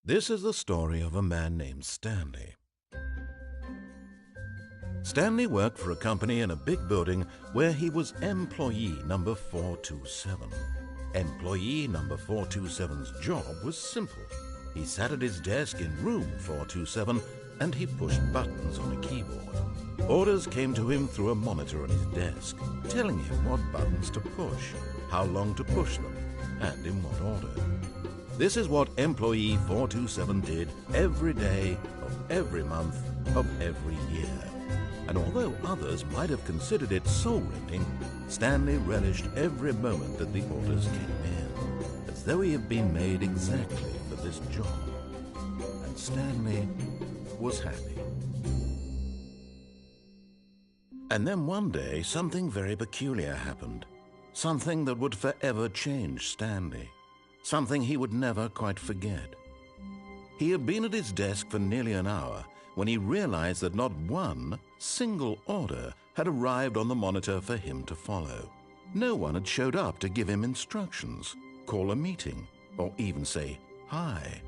This is the story of a man named Stanley. Stanley worked for a company in a big building where he was employee number 427. Employee number 427's job was simple. He sat at his desk in room 427 and he pushed buttons on a keyboard. Orders came to him through a monitor on his desk, telling him what buttons to push, how long to push them, and in what order. This is what employee 427 did every day of every month of every year. And although others might have considered it soul-rending, Stanley relished every moment that the orders came in, as though he had been made exactly for this job. And Stanley was happy. And then one day, something very peculiar happened. Something that would forever change Stanley. Something he would never quite forget. He had been at his desk for nearly an hour when he realized that not one single order had arrived on the monitor for him to follow. No one had showed up to give him instructions, call a meeting, or even say hi.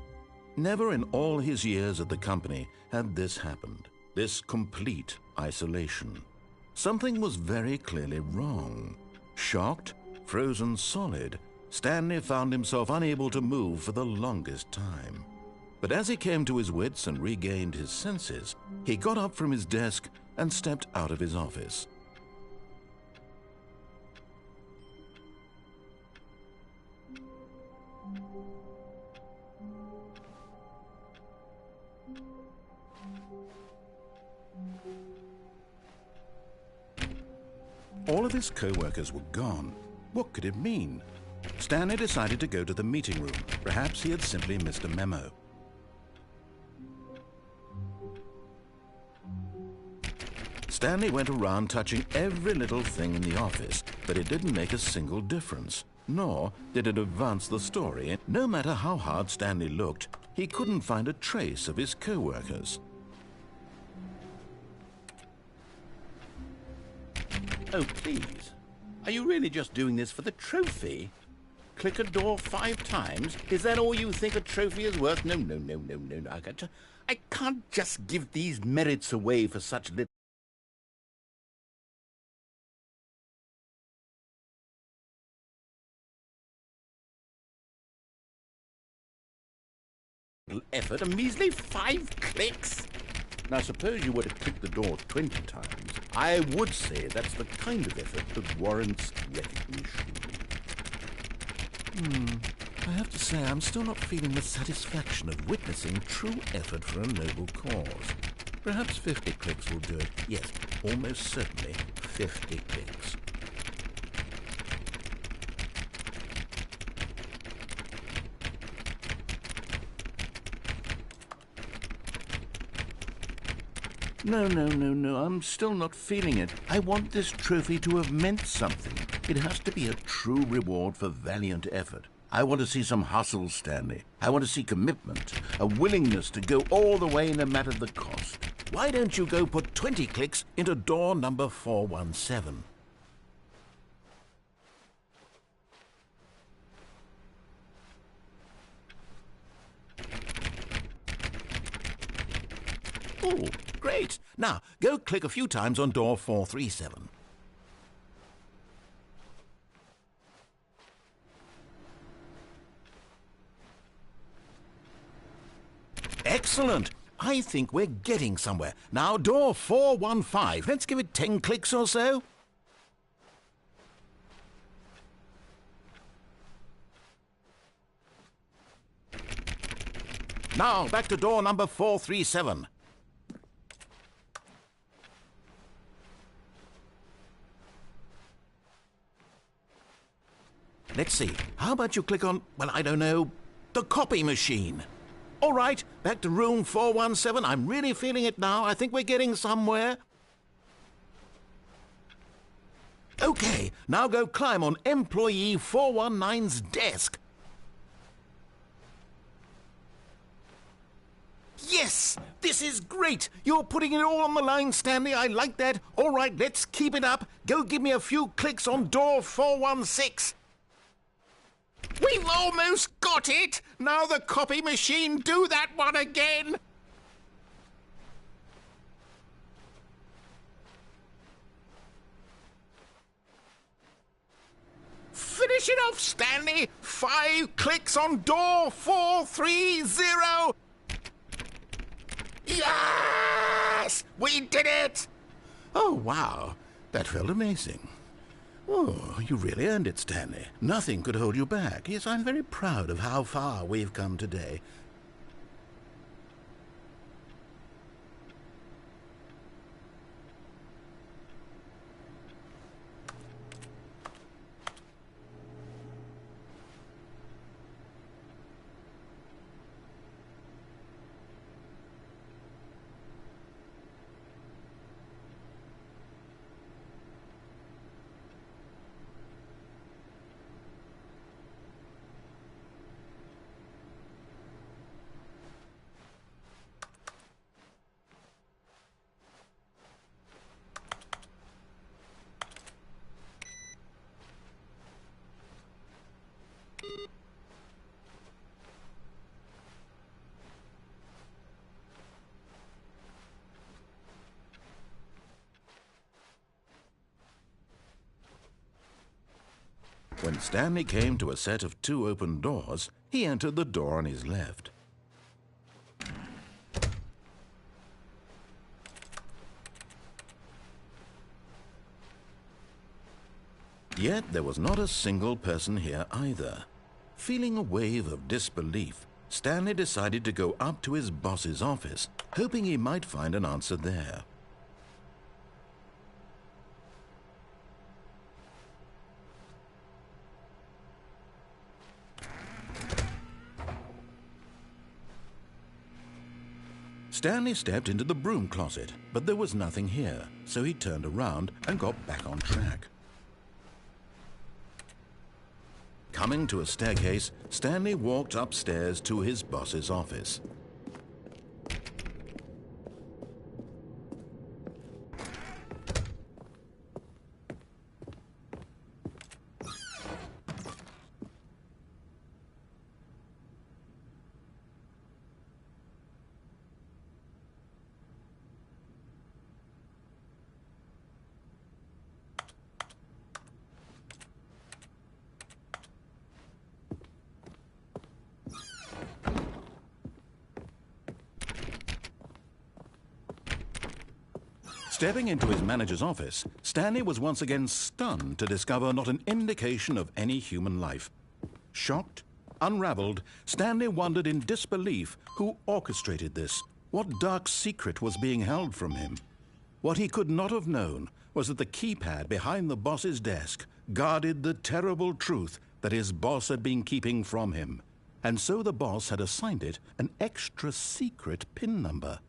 Never in all his years at the company had this happened, this complete isolation. Something was very clearly wrong. Shocked, frozen solid, Stanley found himself unable to move for the longest time. But as he came to his wits and regained his senses, he got up from his desk and stepped out of his office. All of his co-workers were gone. What could it mean? Stanley decided to go to the meeting room. Perhaps he had simply missed a memo. Stanley went around touching every little thing in the office, but it didn't make a single difference, nor did it advance the story. No matter how hard Stanley looked, he couldn't find a trace of his co-workers. Oh, please. Are you really just doing this for the trophy? Click a door 5 times? Is that all you think a trophy is worth? No. I can't just give these merits away for such little effort. A measly 5 clicks? Now, suppose you were to click the door 20 times. I would say that's the kind of effort that warrants recognition. I have to say, I'm still not feeling the satisfaction of witnessing true effort for a noble cause. Perhaps 50 clicks will do it. Yes, almost certainly 50 clicks. No, I'm still not feeling it. I want this trophy to have meant something. It has to be a true reward for valiant effort. I want to see some hustle, Stanley. I want to see commitment, a willingness to go all the way no matter the cost. Why don't you go put 20 clicks into door number 417? Oh, great. Now, go click a few times on door 437. Excellent. I think we're getting somewhere. Now, door 415. Let's give it 10 clicks or so. Now, back to door number 437. Let's see. How about you click on, well, I don't know, the copy machine? All right, back to room 417. I'm really feeling it now. I think we're getting somewhere. Okay, now go climb on employee 419's desk. Yes! This is great! You're putting it all on the line, Stanley. I like that. All right, let's keep it up. Go give me a few clicks on door 416. We've almost got it! Now the copy machine do that one again! Finish it off, Stanley! 5 clicks on door 430! Yes! We did it! Oh, wow. That felt amazing. Oh, you really earned it, Stanley. Nothing could hold you back. Yes, I'm very proud of how far we've come today. When Stanley came to a set of 2 open doors, he entered the door on his left. Yet there was not a single person here either. Feeling a wave of disbelief, Stanley decided to go up to his boss's office, hoping he might find an answer there. Stanley stepped into the broom closet, but there was nothing here, so he turned around and got back on track. Coming to a staircase, Stanley walked upstairs to his boss's office. Stepping into his manager's office, Stanley was once again stunned to discover not an indication of any human life. Shocked, unraveled, Stanley wondered in disbelief who orchestrated this. What dark secret was being held from him? What he could not have known was that the keypad behind the boss's desk guarded the terrible truth that his boss had been keeping from him. And so the boss had assigned it an extra secret PIN number,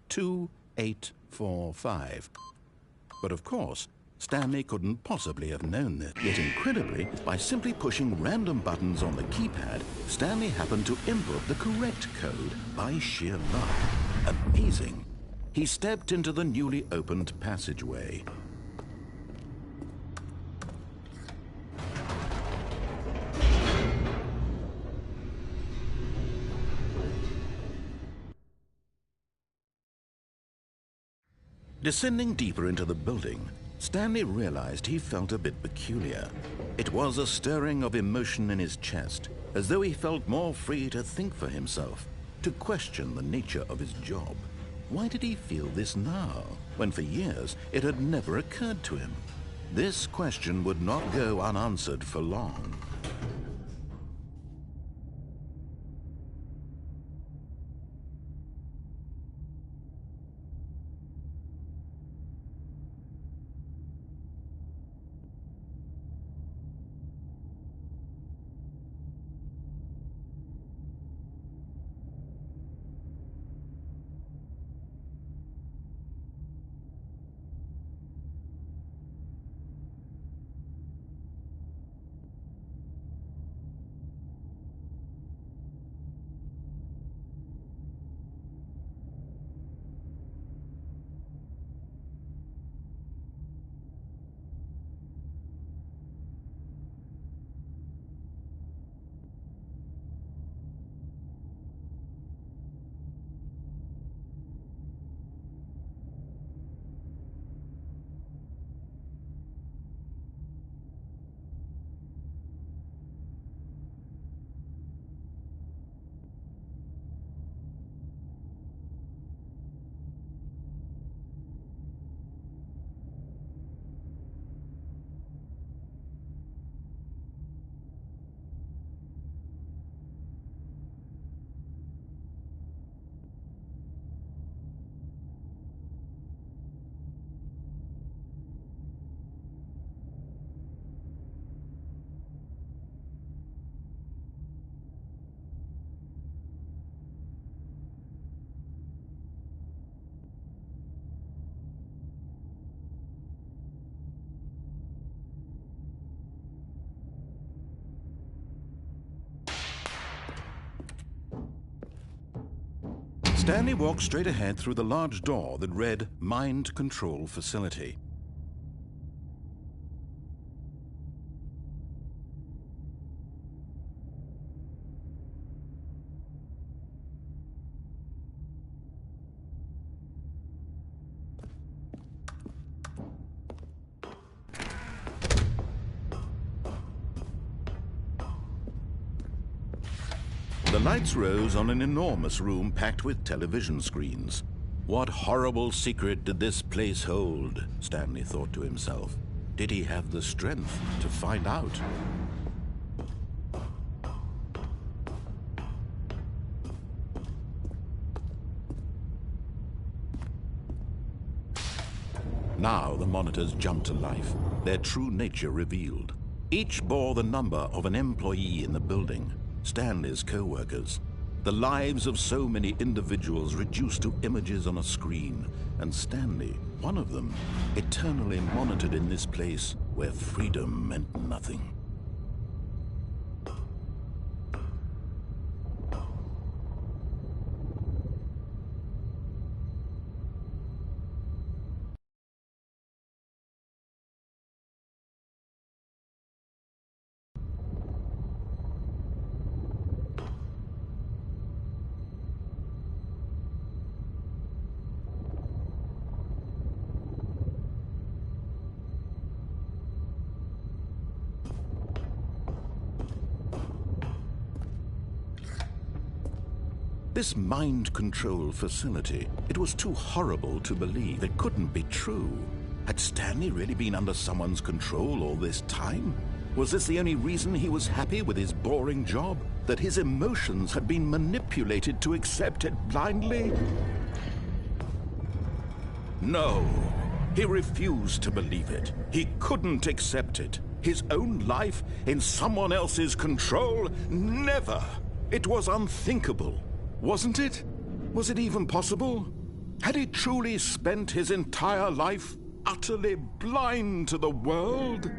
2845. But of course, Stanley couldn't possibly have known this. Yet incredibly, by simply pushing random buttons on the keypad, Stanley happened to input the correct code by sheer luck. Amazing. He stepped into the newly opened passageway. Descending deeper into the building, Stanley realized he felt a bit peculiar. It was a stirring of emotion in his chest, as though he felt more free to think for himself, to question the nature of his job. Why did he feel this now, when for years it had never occurred to him? This question would not go unanswered for long. Stanley walked straight ahead through the large door that read Mind Control Facility. The lights rose on an enormous room packed with television screens. What horrible secret did this place hold? Stanley thought to himself. Did he have the strength to find out? Now the monitors jumped to life, their true nature revealed. Each bore the number of an employee in the building, Stanley's co-workers. The lives of so many individuals reduced to images on a screen, and Stanley, one of them, eternally monitored in this place where freedom meant nothing. This mind control facility, it was too horrible to believe. It couldn't be true. Had Stanley really been under someone's control all this time? Was this the only reason he was happy with his boring job? That his emotions had been manipulated to accept it blindly? No, he refused to believe it. He couldn't accept it. His own life in someone else's control? Never! It was unthinkable. Wasn't it? Was it even possible? Had he truly spent his entire life utterly blind to the world?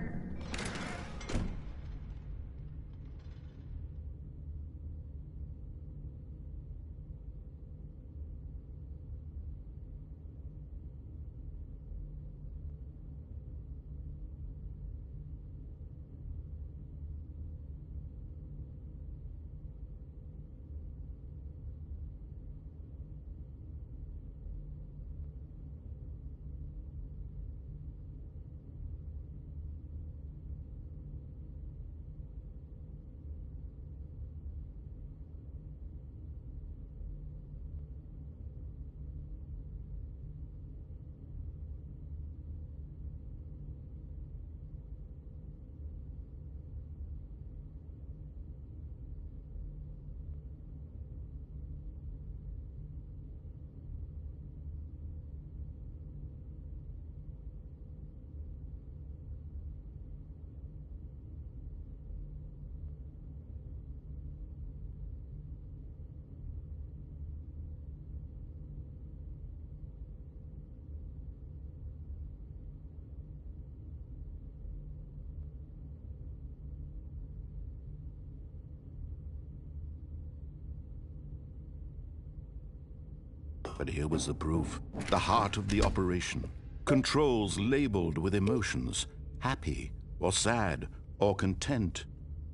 But here was the proof. The heart of the operation. Controls labeled with emotions. Happy, or sad, or content.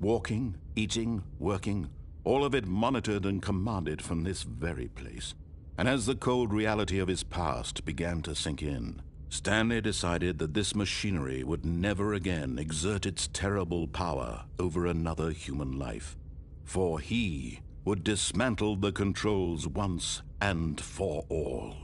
Walking, eating, working. All of it monitored and commanded from this very place. And as the cold reality of his past began to sink in, Stanley decided that this machinery would never again exert its terrible power over another human life. For he would dismantle the controls once and for all.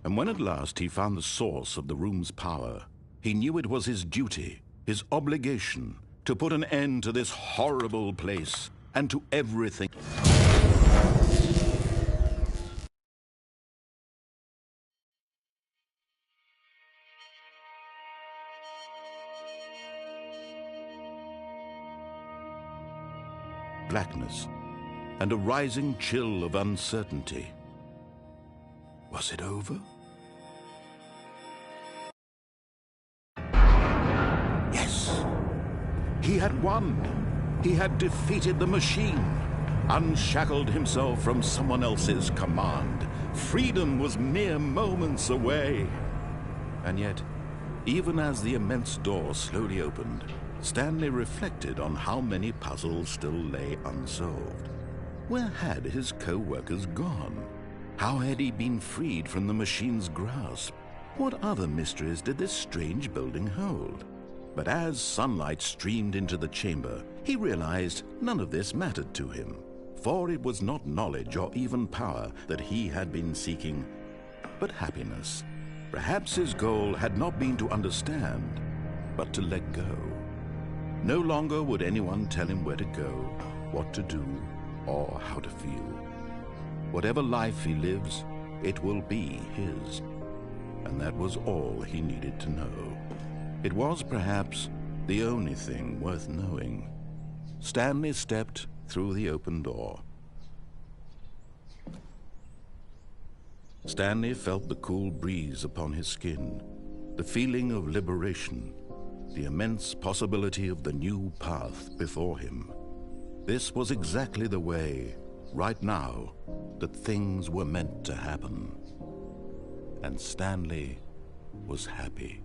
And when at last he found the source of the room's power, he knew it was his duty, his obligation, to put an end to this horrible place and to everything. Blackness and a rising chill of uncertainty. Was it over? Yes! He had won! He had defeated the machine, unshackled himself from someone else's command. Freedom was mere moments away. And yet, even as the immense door slowly opened, Stanley reflected on how many puzzles still lay unsolved. Where had his co-workers gone? How had he been freed from the machine's grasp? What other mysteries did this strange building hold? But as sunlight streamed into the chamber, he realized none of this mattered to him, for it was not knowledge or even power that he had been seeking, but happiness. Perhaps his goal had not been to understand, but to let go. No longer would anyone tell him where to go, what to do, or how to feel. Whatever life he lives, it will be his. And that was all he needed to know. It was perhaps the only thing worth knowing. Stanley stepped through the open door. Stanley felt the cool breeze upon his skin, the feeling of liberation, the immense possibility of the new path before him. This was exactly the way, right now, that things were meant to happen. And Stanley was happy.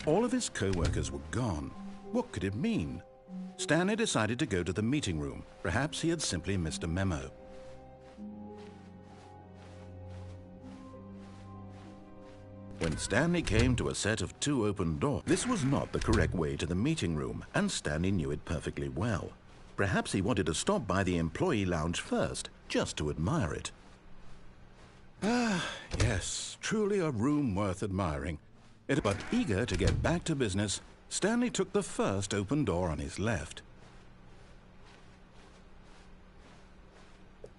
All of his co-workers were gone. What could it mean? Stanley decided to go to the meeting room. Perhaps he had simply missed a memo. When Stanley came to a set of 2 open doors, this was not the correct way to the meeting room, and Stanley knew it perfectly well. Perhaps he wanted to stop by the employee lounge first, just to admire it. Ah, yes, truly a room worth admiring. But eager to get back to business, Stanley took the first open door on his left.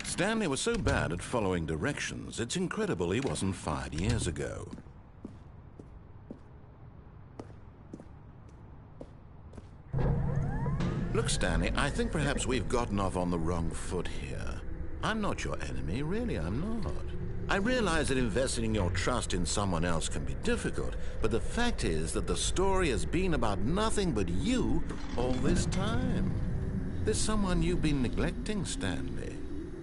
Stanley was so bad at following directions, it's incredible he wasn't fired years ago. Look, Stanley, I think perhaps we've gotten off on the wrong foot here. I'm not your enemy, really, I'm not. I realize that investing your trust in someone else can be difficult, but the fact is that the story has been about nothing but you all this time. There's someone you've been neglecting, Stanley.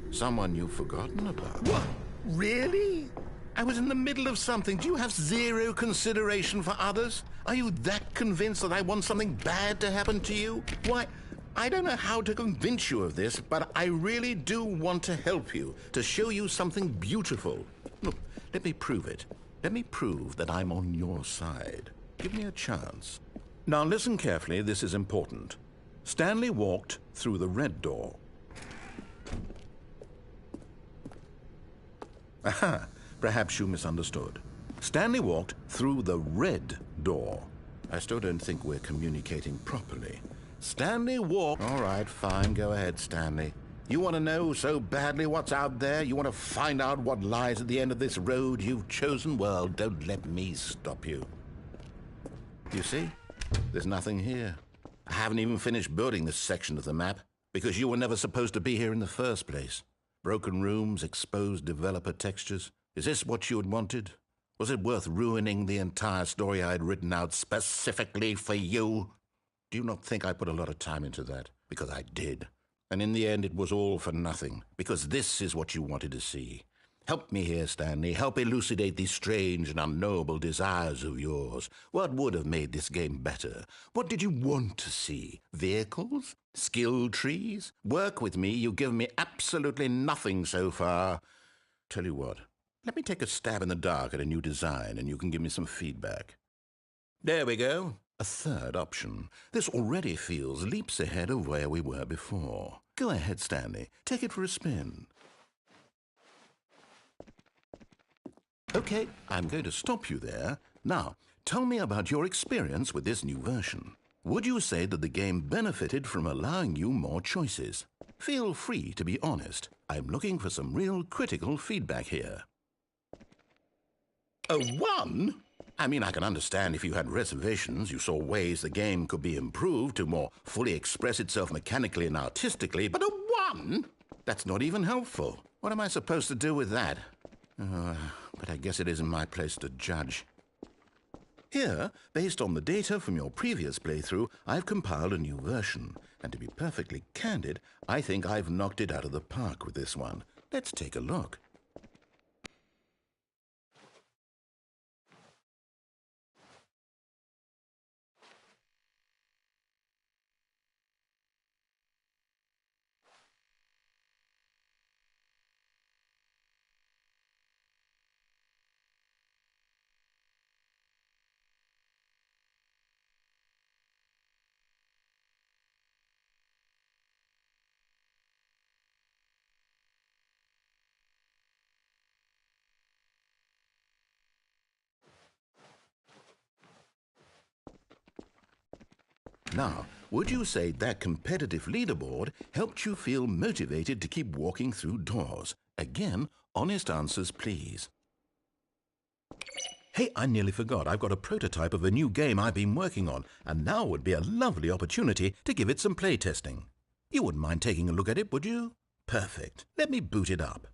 Someone you've forgotten about. What? Really? I was in the middle of something. Do you have zero consideration for others? Are you that convinced that I want something bad to happen to you? Why, I don't know how to convince you of this, but I really do want to help you, to show you something beautiful. Look, let me prove it. Let me prove that I'm on your side. Give me a chance. Now listen carefully, this is important. Stanley walked through the red door. Aha, perhaps you misunderstood. Stanley walked through the red door. I still don't think we're communicating properly. Stanley walk. All right, fine. Go ahead, Stanley. You want to know so badly what's out there? You want to find out what lies at the end of this road you've chosen? Well, don't let me stop you. You see? There's nothing here. I haven't even finished building this section of the map because you were never supposed to be here in the first place. Broken rooms, exposed developer textures. Is this what you had wanted? Was it worth ruining the entire story I had written out specifically for you? Do you not think I put a lot of time into that? Because I did. And in the end, it was all for nothing, because this is what you wanted to see. Help me here, Stanley. Help elucidate these strange and unknowable desires of yours. What would have made this game better? What did you want to see? Vehicles? Skill trees? Work with me. You've given me absolutely nothing so far. Tell you what, let me take a stab in the dark at a new design, and you can give me some feedback. There we go. A third option. This already feels leaps ahead of where we were before. Go ahead, Stanley. Take it for a spin. Okay, I'm going to stop you there. Now, tell me about your experience with this new version. Would you say that the game benefited from allowing you more choices? Feel free to be honest. I'm looking for some real critical feedback here. A 1? I mean, I can understand if you had reservations, you saw ways the game could be improved to more fully express itself mechanically and artistically, but a 1? That's not even helpful. What am I supposed to do with that? But I guess it isn't my place to judge. Here, based on the data from your previous playthrough, I've compiled a new version. And to be perfectly candid, I think I've knocked it out of the park with this one. Let's take a look. Now, would you say that competitive leaderboard helped you feel motivated to keep walking through doors? Again, honest answers, please. Hey, I nearly forgot. I've got a prototype of a new game I've been working on, and now would be a lovely opportunity to give it some playtesting. You wouldn't mind taking a look at it, would you? Perfect. Let me boot it up.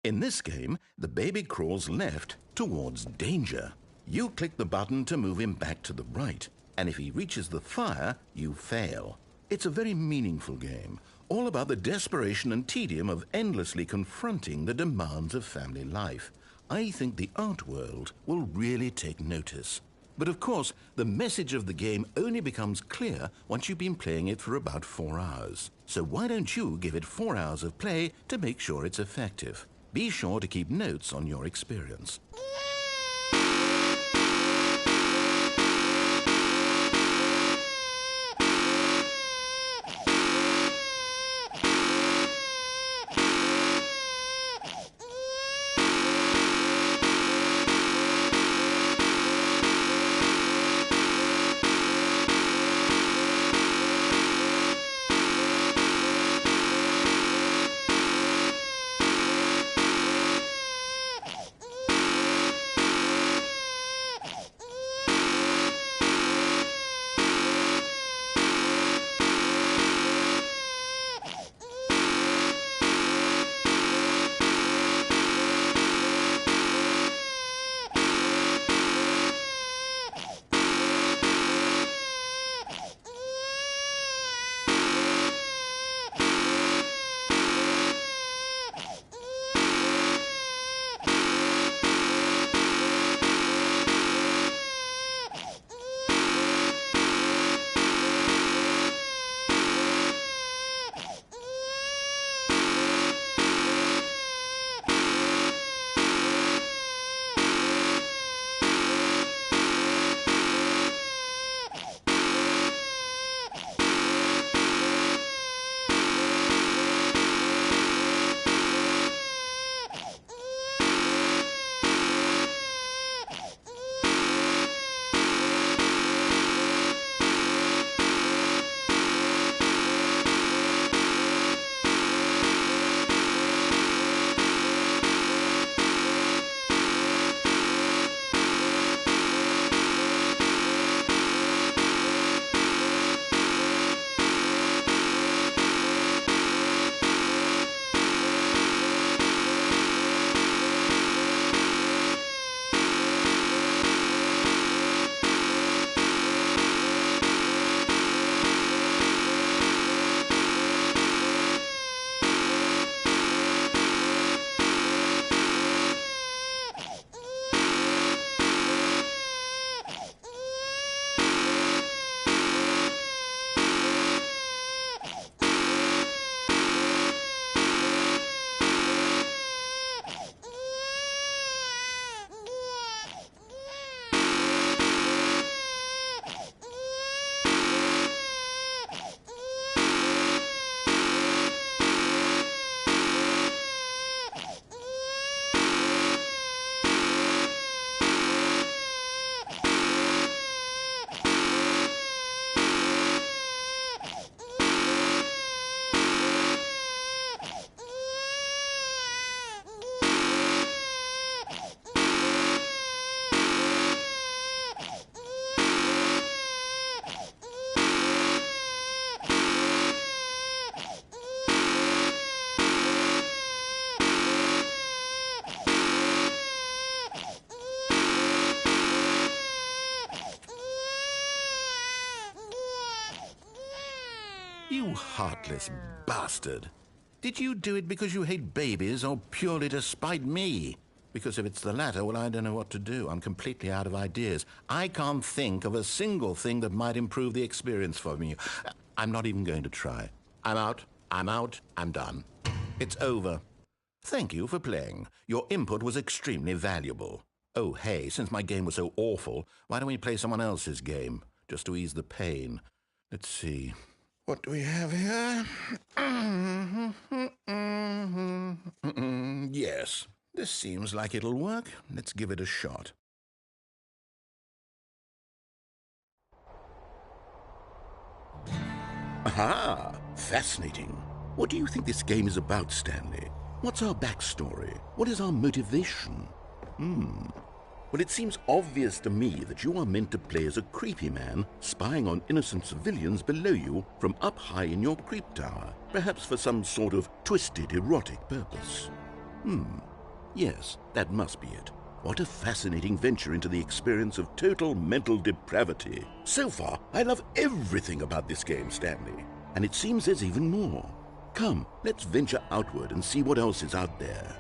In this game, the baby crawls left towards danger. You click the button to move him back to the right, and if he reaches the fire, you fail. It's a very meaningful game, all about the desperation and tedium of endlessly confronting the demands of family life. I think the art world will really take notice. But of course, the message of the game only becomes clear once you've been playing it for about 4 hours. So why don't you give it 4 hours of play to make sure it's effective? Be sure to keep notes on your experience. You heartless bastard. Did you do it because you hate babies or purely to spite me? Because if it's the latter, well, I don't know what to do. I'm completely out of ideas. I can't think of a single thing that might improve the experience for me. I'm not even going to try. I'm out. I'm done. It's over. Thank you for playing. Your input was extremely valuable. Oh, hey, since my game was so awful, why don't we play someone else's game, just to ease the pain? Let's see. What do we have here? Yes, this seems like it'll work. Let's give it a shot. Aha! Fascinating. What do you think this game is about, Stanley? What's our backstory? What is our motivation? Well, it seems obvious to me that you are meant to play as a creepy man spying on innocent civilians below you from up high in your creep tower, perhaps for some sort of twisted erotic purpose. Yes, that must be it. What a fascinating venture into the experience of total mental depravity. So far, I love everything about this game, Stanley. And it seems there's even more. Come, let's venture outward and see what else is out there.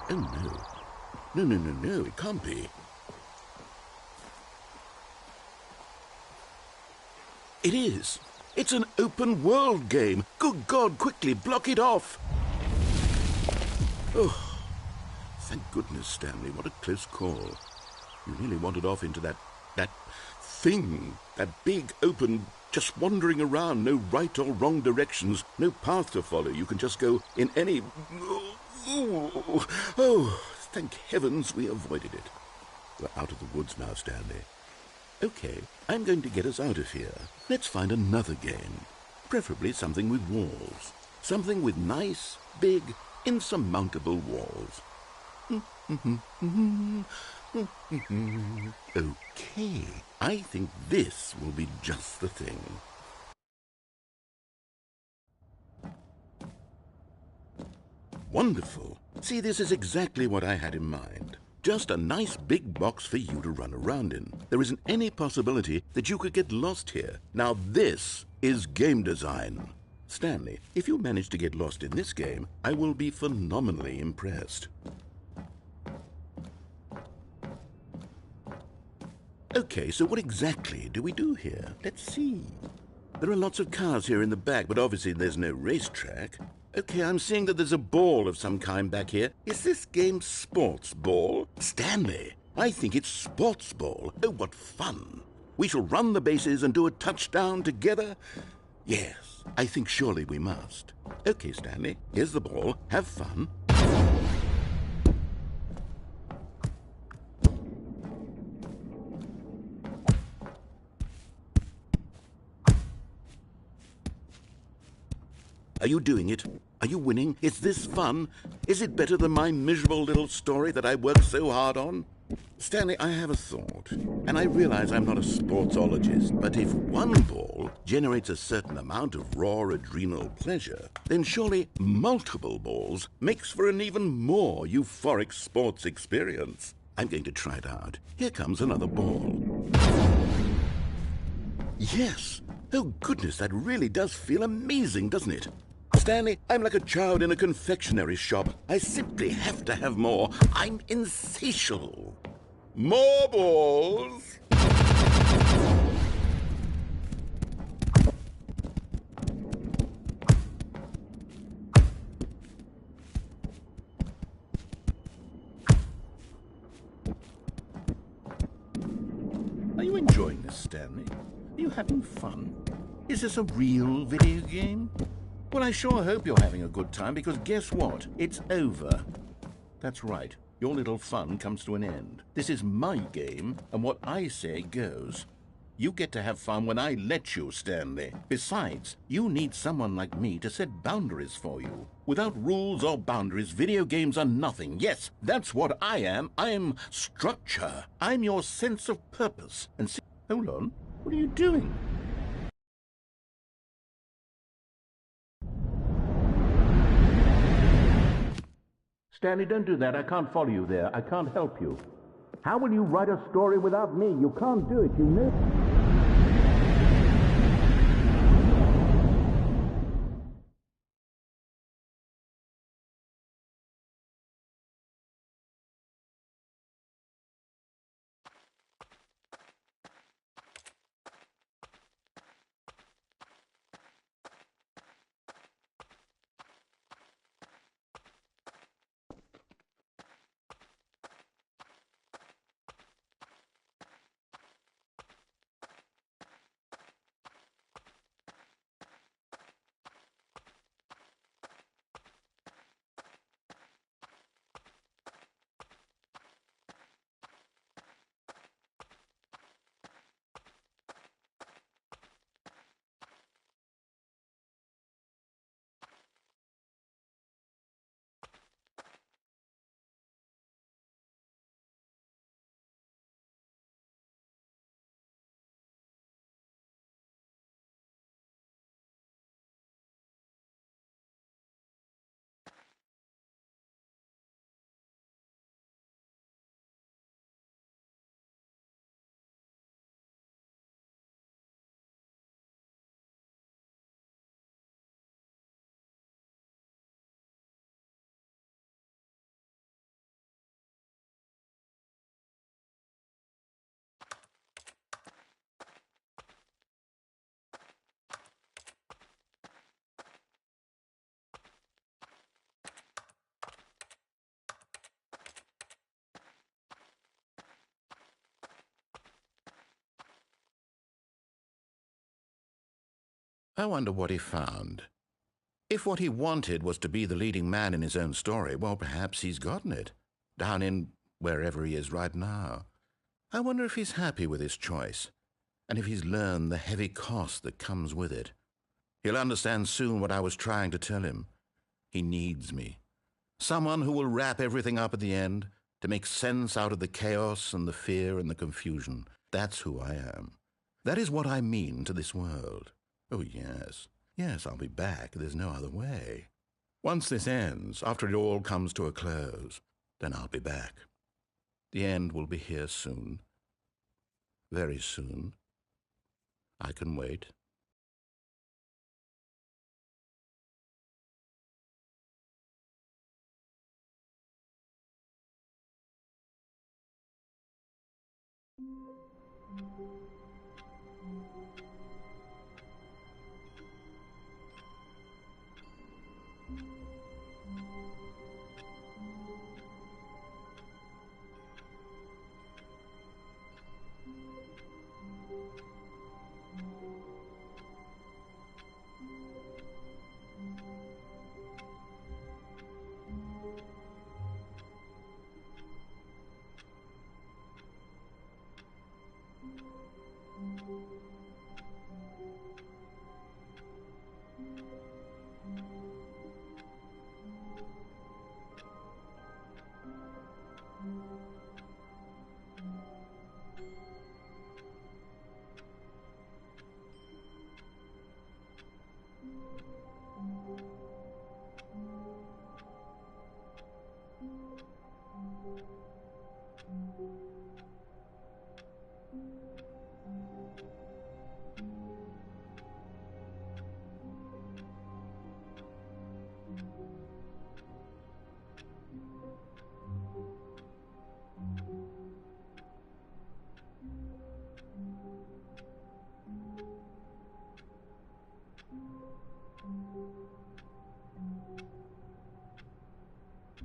Oh, no. No, it can't be. It is. It's an open world game. Good God, quickly, block it off. Oh, thank goodness, Stanley. What a close call. You nearly wandered off into that thing, that big, open, just wandering around, no right or wrong directions, no path to follow. You can just go in any... Oh, thank heavens we avoided it. We're out of the woods now, Stanley. Okay, I'm going to get us out of here. Let's find another game. Preferably something with walls. Something with nice, big, insurmountable walls. Okay, I think this will be just the thing. Wonderful. See, this is exactly what I had in mind. Just a nice big box for you to run around in. There isn't any possibility that you could get lost here. Now this is game design. Stanley, if you manage to get lost in this game, I will be phenomenally impressed. Okay, so what exactly do we do here? Let's see. There are lots of cars here in the back, but obviously there's no racetrack. Okay, I'm seeing that there's a ball of some kind back here. Is this game sports ball? Stanley, I think it's sports ball. Oh, what fun. We shall run the bases and do a touchdown together? Yes, I think surely we must. Okay, Stanley, here's the ball. Have fun. Are you doing it? Are you winning? Is this fun? Is it better than my miserable little story that I worked so hard on? Stanley, I have a thought, and I realize I'm not a sportsologist, but if one ball generates a certain amount of raw adrenal pleasure, then surely multiple balls makes for an even more euphoric sports experience. I'm going to try it out. Here comes another ball. Yes! Oh goodness, that really does feel amazing, doesn't it? Stanley, I'm like a child in a confectionery shop. I simply have to have more. I'm insatiable. More balls! Are you enjoying this, Stanley? Are you having fun? Is this a real video game? Well, I sure hope you're having a good time, because guess what? It's over. That's right. Your little fun comes to an end. This is my game, and what I say goes. You get to have fun when I let you, Stanley. Besides, you need someone like me to set boundaries for you. Without rules or boundaries, video games are nothing. Yes, that's what I am. I'm structure. I'm your sense of purpose. And see, hold on. What are you doing? Stanley, don't do that. I can't follow you there. I can't help you. How will you write a story without me? You can't do it, you know. I wonder what he found. If what he wanted was to be the leading man in his own story, well, perhaps he's gotten it, down in wherever he is right now. I wonder if he's happy with his choice, and if he's learned the heavy cost that comes with it. He'll understand soon what I was trying to tell him. He needs me. Someone who will wrap everything up at the end, to make sense out of the chaos and the fear and the confusion. That's who I am. That is what I mean to this world. Oh, yes. Yes, I'll be back. There's no other way. Once this ends, after it all comes to a close, then I'll be back. The end will be here soon. Very soon. I can wait.